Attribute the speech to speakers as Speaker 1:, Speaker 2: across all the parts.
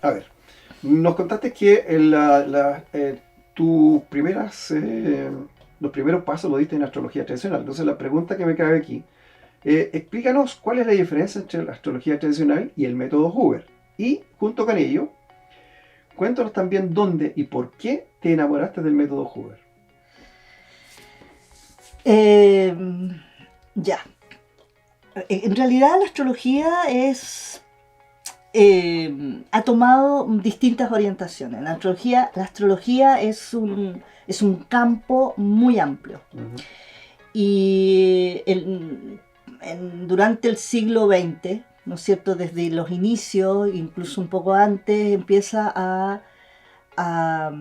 Speaker 1: A ver, nos contaste que tus los primeros pasos lo diste en astrología tradicional. Entonces la pregunta que me cabe aquí, explícanos cuál es la diferencia entre la astrología tradicional y el método Hoover. Y junto con ello, cuéntanos también dónde y por qué te enamoraste del método Hoover.
Speaker 2: Eh, ya. En realidad la astrología ha tomado distintas orientaciones. La astrología es un campo muy amplio.
Speaker 1: Uh-huh.
Speaker 2: Y durante el siglo XX, ¿no es cierto?, desde los inicios, incluso un poco antes, empieza a, a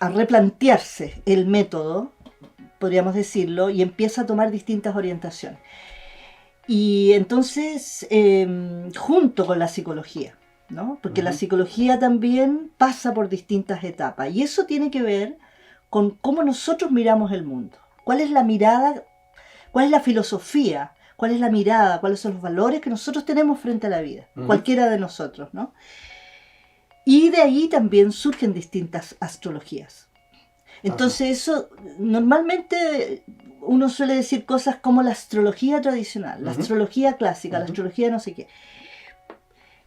Speaker 2: replantearse el método, podríamos decirlo, y empieza a tomar distintas orientaciones. Y entonces, junto con la psicología, ¿no? Porque la psicología también pasa por distintas etapas. Y eso tiene que ver con cómo nosotros miramos el mundo. ¿Cuál es la mirada? ¿Cuál es la filosofía? ¿Cuál es la mirada? ¿Cuáles son los valores que nosotros tenemos frente a la vida? Cualquiera de nosotros, ¿no? Y de ahí también surgen distintas astrologías. Entonces eso, normalmente uno suele decir cosas como la astrología tradicional, la astrología clásica, la astrología no sé qué.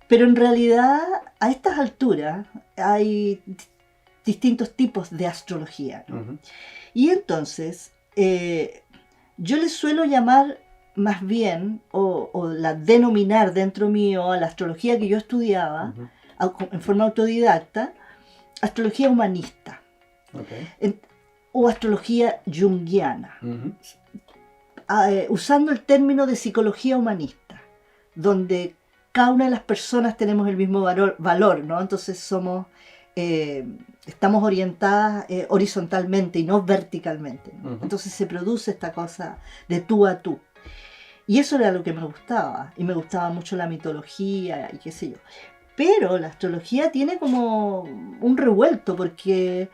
Speaker 2: Pero en realidad, a estas alturas, hay distintos tipos de astrología, ¿no? Y entonces, yo les suelo llamar más bien, o la denominar dentro mío, a la astrología que yo estudiaba, en forma autodidacta, astrología humanista.
Speaker 1: Okay.
Speaker 2: O astrología junguiana, usando el término de psicología humanista, donde cada una de las personas tenemos el mismo valor, ¿no? Entonces estamos orientadas horizontalmente y no verticalmente, ¿no? Entonces se produce esta cosa de tú a tú. Y eso era lo que me gustaba, y me gustaba mucho la mitología y qué sé yo. Pero la astrología tiene como un revuelto, porque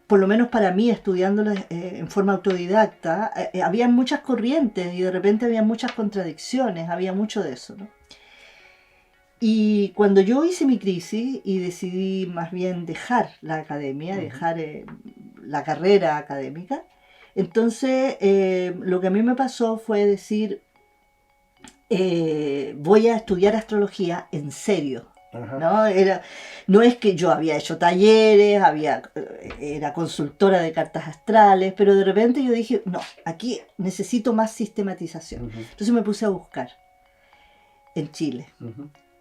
Speaker 2: por lo menos para mí, estudiándola en forma autodidacta, había muchas corrientes y de repente había muchas contradicciones, había mucho de eso, ¿no? Y cuando yo hice mi crisis y decidí más bien dejar la academia, dejar la carrera académica, entonces lo que a mí me pasó fue decir, voy a estudiar astrología en serio. ¿No? No es que yo había hecho talleres, era consultora de cartas astrales, pero de repente yo dije, no, aquí necesito más sistematización. Entonces me puse a buscar en Chile.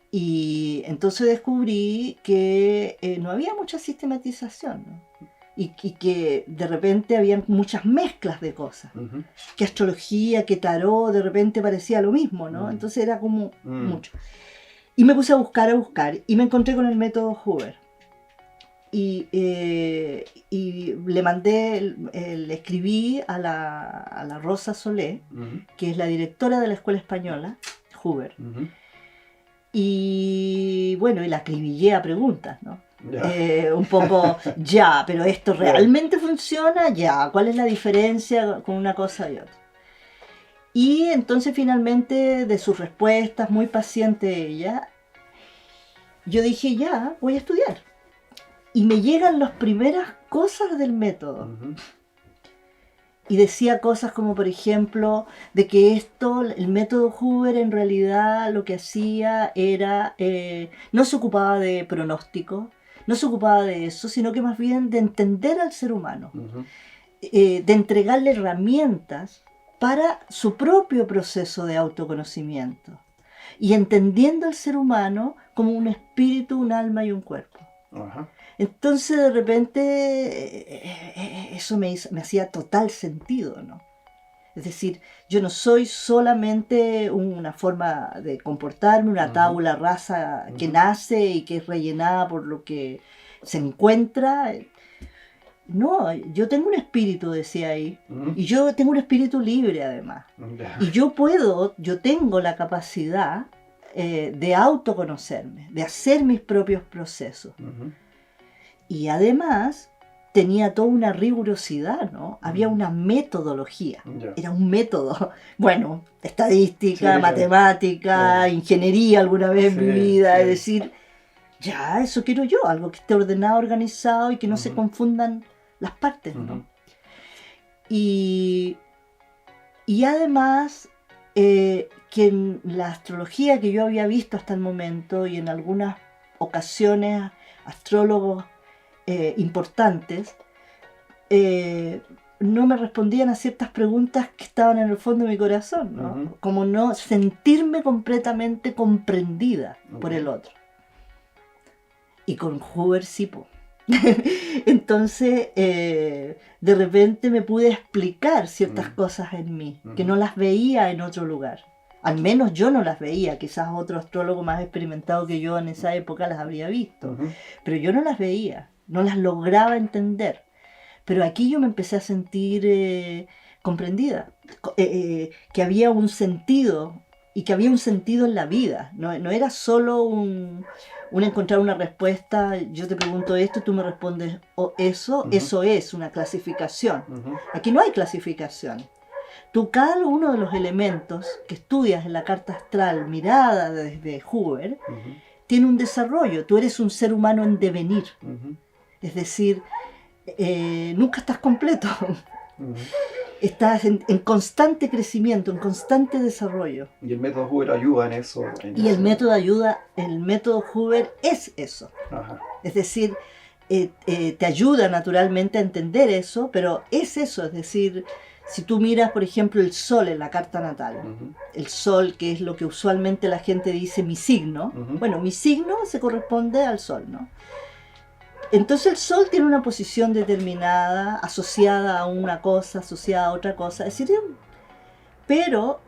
Speaker 2: Y entonces descubrí que no había mucha sistematización, ¿no? Y que de repente había muchas mezclas de cosas. Que astrología, que tarot, de repente parecía lo mismo, ¿no? Entonces era como mucho. Y me puse a buscar, y me encontré con el método Hoover. Y le escribí a la Rosa Solé, que es la directora de la Escuela Española, Hoover. Y bueno, y la acribillé a preguntas, ¿no? Un poco, pero ¿esto realmente funciona? ¿Cuál es la diferencia con una cosa y otra? Y entonces finalmente, de sus respuestas, muy paciente ella, yo dije, voy a estudiar. Y me llegan las primeras cosas del método. Y decía cosas como, por ejemplo, de que el método Hoover en realidad lo que hacía era, no se ocupaba de pronóstico, no se ocupaba de eso, sino que más bien de entender al ser humano, de entregarle herramientas para su propio proceso de autoconocimiento, y entendiendo al ser humano como un espíritu, un alma y un cuerpo. Entonces de repente eso me hacía total sentido, ¿no? Es decir, yo no soy solamente una forma de comportarme, una tabula rasa que nace y que es rellenada por lo que se encuentra. No, yo tengo un espíritu, decía ahí, y yo tengo un espíritu libre además. Y yo tengo la capacidad de autoconocerme, de hacer mis propios procesos. Y además tenía toda una rigurosidad, ¿no? Había una metodología,
Speaker 1: Ya.
Speaker 2: era un método, bueno, estadística,
Speaker 1: Sí,
Speaker 2: matemática,
Speaker 1: claro.
Speaker 2: ingeniería alguna vez en mi
Speaker 1: Sí,
Speaker 2: vida,
Speaker 1: sí.
Speaker 2: es decir, ya, eso quiero yo, algo que esté ordenado, organizado y que no se
Speaker 1: Ujú.
Speaker 2: confundan las partes, ¿no?
Speaker 1: Ujú.
Speaker 2: Y además, que en la astrología que yo había visto hasta el momento y en algunas ocasiones astrólogos importantes, no me respondían a ciertas preguntas que estaban en el fondo de mi corazón, ¿no?
Speaker 1: Ujú.
Speaker 2: Como no sentirme completamente comprendida por
Speaker 1: Ok.
Speaker 2: el otro. Y con Huber sí, po. Entonces, de repente me pude explicar ciertas cosas en mí, que no las veía en otro lugar. Al menos yo no las veía, quizás otro astrólogo más experimentado que yo en esa época las habría visto,
Speaker 1: Ujú.
Speaker 2: pero yo no las veía, no las lograba entender. Pero aquí yo me empecé a sentir comprendida, que había un sentido y que había un sentido en la vida. No era solo un encontrar una respuesta, yo te pregunto esto, tú me respondes eso,
Speaker 1: Ujú.
Speaker 2: eso es una clasificación.
Speaker 1: Ujú.
Speaker 2: Aquí no hay clasificación. Tú cada uno de los elementos que estudias en la carta astral mirada desde Huber
Speaker 1: Ujú.
Speaker 2: tiene un desarrollo. Tú eres un ser humano en devenir.
Speaker 1: Ujú.
Speaker 2: Es decir, nunca estás completo.
Speaker 1: Ujú.
Speaker 2: Estás en constante crecimiento, en constante desarrollo.
Speaker 1: Y el método Huber ayuda en eso.
Speaker 2: Y el método ayuda, el método Huber es eso.
Speaker 1: Ajá.
Speaker 2: Es decir, te ayuda naturalmente a entender eso, pero es eso. Es decir, si tú miras, por ejemplo, el sol en la carta natal,
Speaker 1: Ujú.
Speaker 2: el sol, que es lo que usualmente la gente dice mi signo,
Speaker 1: Ujú.
Speaker 2: bueno, mi signo se corresponde al sol, ¿no? Entonces el sol tiene una posición determinada, asociada a una cosa, asociada a otra cosa, es decir, pero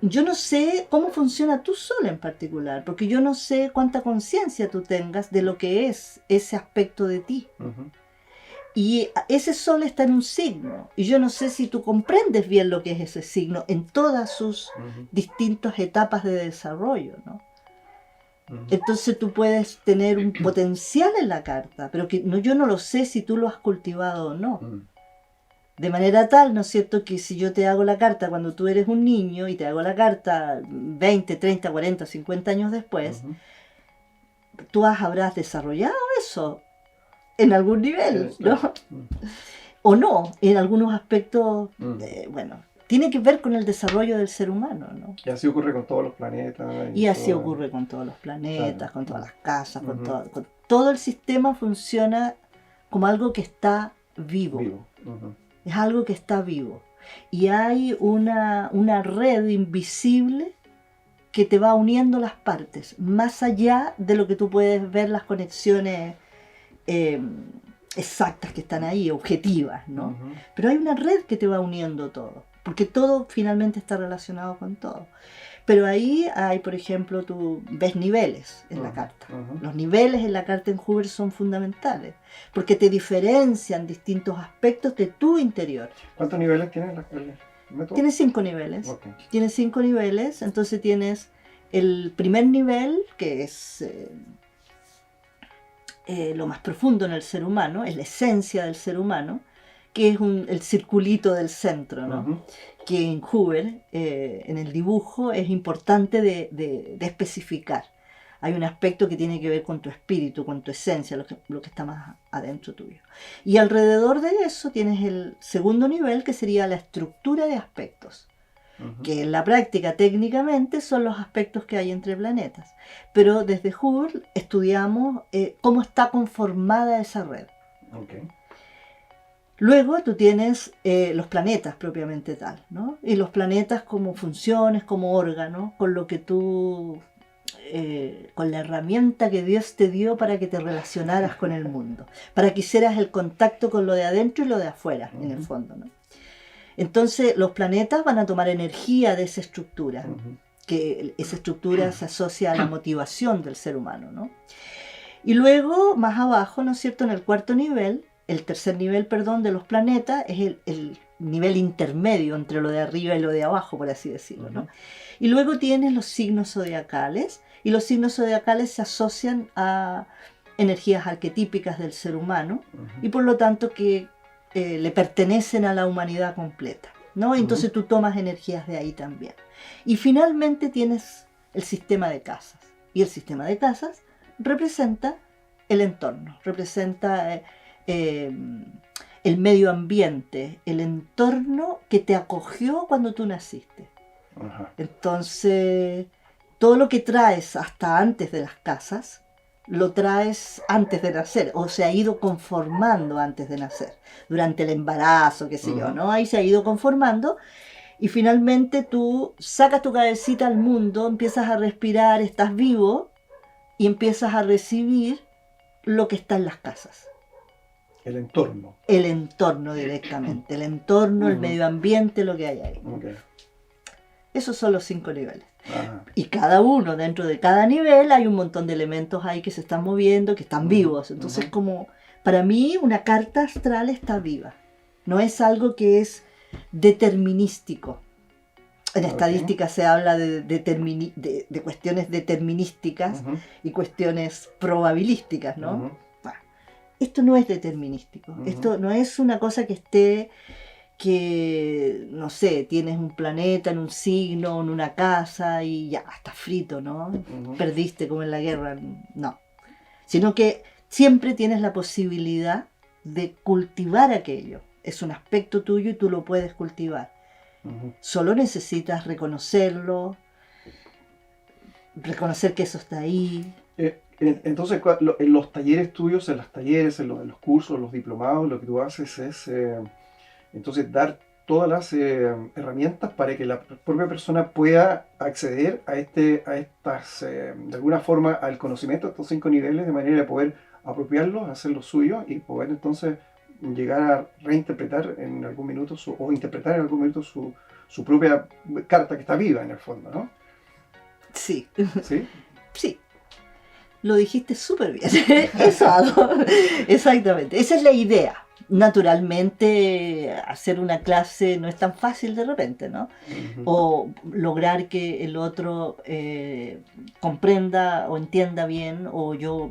Speaker 2: yo no sé cómo funciona tu sol en particular, porque yo no sé cuánta conciencia tú tengas de lo que es ese aspecto de ti.
Speaker 1: Ujú.
Speaker 2: Y ese sol está en un signo, y yo no sé si tú comprendes bien lo que es ese signo en todas sus
Speaker 1: Ujú.
Speaker 2: distintas etapas de desarrollo, ¿no?
Speaker 1: Ujú.
Speaker 2: Entonces tú puedes tener un potencial en la carta, pero que no, yo no lo sé si tú lo has cultivado o no.
Speaker 1: Ujú.
Speaker 2: De manera tal, ¿no es cierto?, que si yo te hago la carta cuando tú eres un niño y te hago la carta 20, 30, 40, 50 años después,
Speaker 1: Ujú.
Speaker 2: tú habrás desarrollado eso en algún nivel, ¿no?
Speaker 1: Claro. Ujú.
Speaker 2: O no, en algunos aspectos,
Speaker 1: Ujú.
Speaker 2: bueno, tiene que ver con el desarrollo del ser humano, ¿no?
Speaker 1: Y así ocurre con todos los planetas.
Speaker 2: Y así
Speaker 1: todo-
Speaker 2: ocurre con todos los planetas,
Speaker 1: Claro.
Speaker 2: con todas las casas,
Speaker 1: Ujú.
Speaker 2: con todo el sistema funciona como algo que está vivo.
Speaker 1: Vivo. Ujú.
Speaker 2: Es algo que está vivo. Y hay una red invisible que te va uniendo las partes, más allá de lo que tú puedes ver las conexiones eh, exactas que están ahí, objetivas, ¿no?
Speaker 1: Ujú.
Speaker 2: Pero hay una red que te va uniendo todo, porque todo finalmente está relacionado con todo. Pero ahí hay, por ejemplo, tú ves niveles en la
Speaker 1: Ujú.
Speaker 2: carta.
Speaker 1: Ujú.
Speaker 2: Los niveles en la carta en Huber son fundamentales, porque te diferencian distintos aspectos de tu interior.
Speaker 1: ¿Cuántos niveles tiene el método?
Speaker 2: Tienes 5 niveles.
Speaker 1: Ok.
Speaker 2: Tienes 5 niveles, entonces tienes el primer nivel, que es lo más profundo en el ser humano, es la esencia del ser humano, que es el circulito del centro, ¿no?
Speaker 1: Ujú.
Speaker 2: Que en Huber, en el dibujo, es importante de especificar. Hay un aspecto que tiene que ver con tu espíritu, con tu esencia, lo que está más adentro tuyo. Y alrededor de eso tienes el segundo nivel, que sería la estructura de aspectos,
Speaker 1: Ujú.
Speaker 2: que en la práctica técnicamente son los aspectos que hay entre planetas. Pero desde Huber estudiamos cómo está conformada esa red.
Speaker 1: Ok.
Speaker 2: Luego tú tienes los planetas propiamente tal, ¿no? Y los planetas como funciones, como órganos, con lo que tú, con la herramienta que Dios te dio para que te relacionaras con el mundo, para que hicieras el contacto con lo de adentro y lo de afuera, en el
Speaker 1: Ujú.
Speaker 2: fondo, ¿no? Entonces los planetas van a tomar energía de esa estructura,
Speaker 1: Ujú.
Speaker 2: que esa estructura se asocia a la motivación del ser humano, ¿no? Y luego, más abajo, ¿no es cierto?, en el cuarto nivel, el tercer nivel, perdón, de los planetas, es el nivel intermedio entre lo de arriba y lo de abajo, por así decirlo, ¿no?
Speaker 1: Ujú.
Speaker 2: Y luego tienes los signos zodiacales, y los signos zodiacales se asocian a energías arquetípicas del ser humano
Speaker 1: Ujú.
Speaker 2: y por lo tanto que le pertenecen a la humanidad completa, ¿no? Entonces tú tomas energías de ahí también. Y finalmente tienes el sistema de casas. Y el sistema de casas representa el entorno, representa el medio ambiente, el entorno que te acogió cuando tú naciste.
Speaker 1: Ajá.
Speaker 2: Entonces, todo lo que traes hasta antes de las casas, lo traes antes de nacer, o se ha ido conformando antes de nacer, durante el embarazo, qué sé yo, ¿no? Ahí se ha ido conformando y finalmente tú sacas tu cabecita al mundo, empiezas a respirar, estás vivo y empiezas a recibir lo que está en las casas.
Speaker 1: El entorno.
Speaker 2: El entorno directamente, el entorno, el
Speaker 1: Ujú.
Speaker 2: medio ambiente, lo que hay ahí.
Speaker 1: Ok.
Speaker 2: Esos son los 5 niveles.
Speaker 1: Ajá.
Speaker 2: Y cada uno, dentro de cada nivel, hay un montón de elementos ahí que se están moviendo, que están
Speaker 1: Ujú,
Speaker 2: vivos. Entonces,
Speaker 1: ujú.
Speaker 2: como para mí, una carta astral está viva. No es algo que es determinístico. En
Speaker 1: Ok.
Speaker 2: estadística se habla de cuestiones determinísticas
Speaker 1: Ujú,
Speaker 2: y cuestiones probabilísticas, ¿no?
Speaker 1: ujú.
Speaker 2: Bueno, esto no es determinístico.
Speaker 1: Ujú.
Speaker 2: Esto no es una cosa que esté, que, no sé, tienes un planeta en un signo, en una casa y ya, está frito, ¿no?
Speaker 1: Ujú.
Speaker 2: Perdiste como en la guerra. No. Sino que siempre tienes la posibilidad de cultivar aquello. Es un aspecto tuyo y tú lo puedes cultivar.
Speaker 1: Ujú.
Speaker 2: Solo necesitas reconocerlo, reconocer que eso está ahí.
Speaker 1: Entonces, en los talleres tuyos, en los talleres, en los cursos, los diplomados, lo que tú haces es entonces dar todas las herramientas para que la propia persona pueda acceder a estas, de alguna forma, al conocimiento de estos 5 niveles, de manera de poder apropiarlos, hacerlos suyos y poder entonces llegar a reinterpretar en algún minuto o interpretar en algún minuto su propia carta que está viva en el fondo, ¿no?
Speaker 2: Sí,
Speaker 1: ¿Sí?
Speaker 2: sí. Lo dijiste súper bien. Eso hago. Exactamente. Esa es la idea. Naturalmente, hacer una clase no es tan fácil de repente, ¿no?
Speaker 1: Ujú.
Speaker 2: O lograr que el otro comprenda o entienda bien, o yo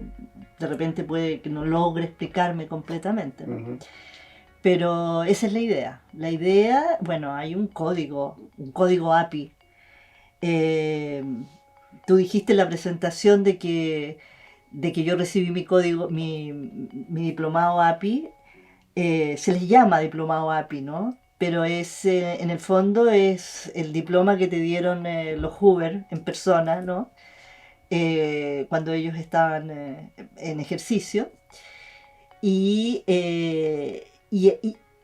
Speaker 2: de repente puede que no logre explicarme completamente, ¿no?
Speaker 1: Ujú.
Speaker 2: Pero esa es la idea. La idea, bueno, hay un código API. Eh, Tú dijiste en la presentación de que yo recibí mi código, mi diplomado API. Se les llama diplomado API, ¿no? Pero es, en el fondo es el diploma que te dieron los Hoover en persona, ¿no? Cuando ellos estaban en ejercicio. Y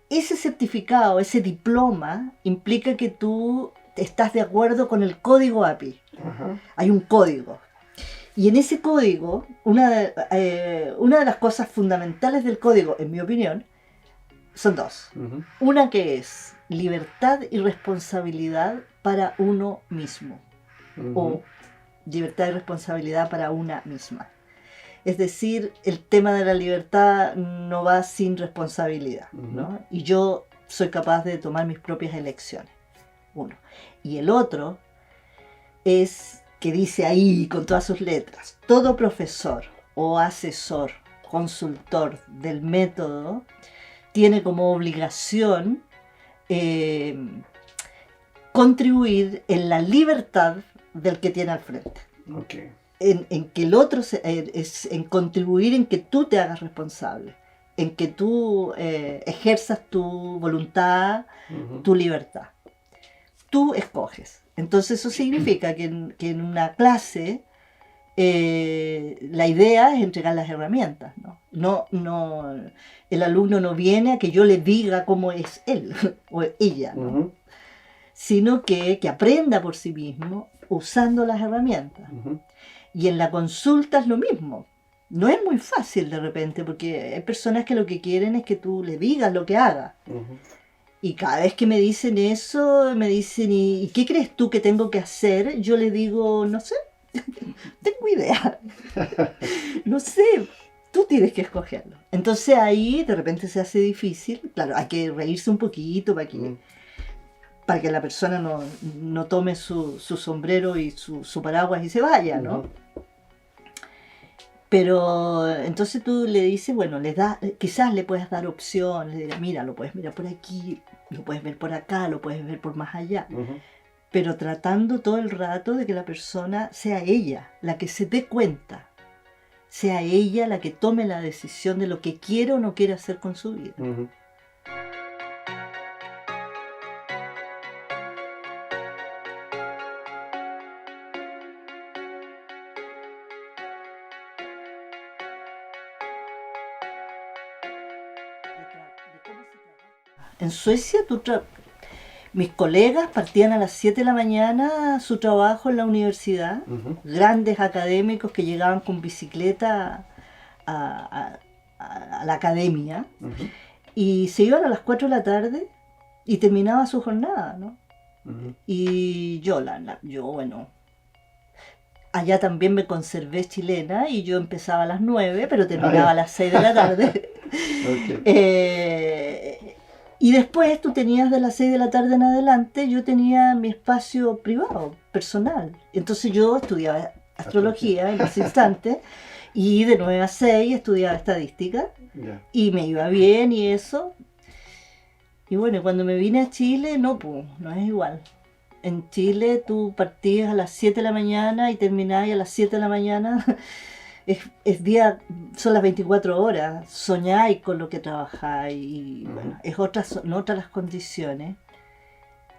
Speaker 2: ese certificado, ese diploma, implica que tú estás de acuerdo con el código API.
Speaker 1: Ajá.
Speaker 2: Hay un código. Y en ese código, una de las cosas fundamentales del código, en mi opinión, son dos.
Speaker 1: Ujú.
Speaker 2: Una que es libertad y responsabilidad para uno mismo.
Speaker 1: Ujú.
Speaker 2: O libertad y responsabilidad para una misma. Es decir, el tema de la libertad no va sin responsabilidad, ¿no? Y yo soy capaz de tomar mis propias elecciones. Uno. Y el otro es que dice ahí con todas sus letras: todo profesor o asesor, consultor del método tiene como obligación contribuir en la libertad del que tiene al frente.
Speaker 1: Okay.
Speaker 2: En que el otro en contribuir en que tú te hagas responsable, en que tú ejerzas tu voluntad,
Speaker 1: Ujú.
Speaker 2: tu libertad. Tú escoges. Entonces eso significa que en una clase la idea es entregar las herramientas, ¿no? El alumno no viene a que yo le diga cómo es él o ella, ¿no?
Speaker 1: Ujú.
Speaker 2: Sino que aprenda por sí mismo usando las herramientas.
Speaker 1: Ujú.
Speaker 2: Y en la consulta es lo mismo. No es muy fácil de repente, porque hay personas que lo que quieren es que tú le digas lo que haga.
Speaker 1: Ujú.
Speaker 2: Y cada vez que me dicen eso, me dicen: ¿y qué crees tú que tengo que hacer? Yo le digo: no sé, tengo idea. No sé, tú tienes que escogerlo. Entonces ahí de repente se hace difícil. Claro, hay que reírse un poquito
Speaker 1: Ujú.
Speaker 2: para que la persona no tome su sombrero y su paraguas y se vaya, ¿no?
Speaker 1: Ujú.
Speaker 2: Pero entonces tú le dices, bueno, quizás le puedes dar opciones, le dirás, mira, lo puedes mirar por aquí, lo puedes ver por acá, lo puedes ver por más allá. Pero tratando todo el rato de que la persona sea ella la que se dé cuenta, sea ella la que tome la decisión de lo que quiere o no quiere hacer con su vida. En Suecia, mis colegas partían a las 7 de la mañana a su trabajo en la universidad, grandes académicos que llegaban con bicicleta a la academia, y se iban a las 4 de la tarde y terminaba su jornada, ¿no? Y yo, bueno, allá también me conservé chilena y yo empezaba a las 9, pero terminaba a las 6 de la tarde. Y después tú tenías de las 6 de la tarde en adelante, yo tenía mi espacio privado, personal. Entonces yo estudiaba astrología en ese instante y de 9 a 6 estudiaba estadística y me iba bien y eso. Y bueno, cuando me vine a Chile, no es igual. En Chile tú partías a las 7 de la mañana y terminabas a las 7 de la mañana. Son las 24 horas, soñáis con lo que trabajáis y bueno, son otras las condiciones.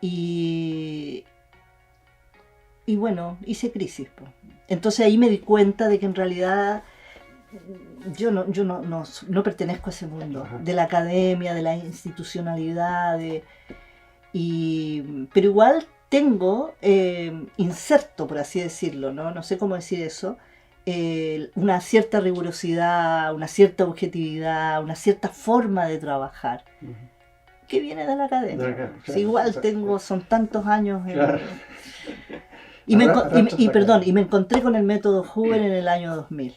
Speaker 2: Y bueno, hice crisis. Entonces ahí me di cuenta de que en realidad yo no pertenezco a ese mundo, de la academia, de la institucionalidad, pero igual tengo inserto, por así decirlo, no sé cómo decir eso, una cierta rigurosidad, una cierta objetividad, una cierta forma de trabajar, que viene de la academia. Sí, igual son tantos años. Y me encontré con el método Huber en el año 2000.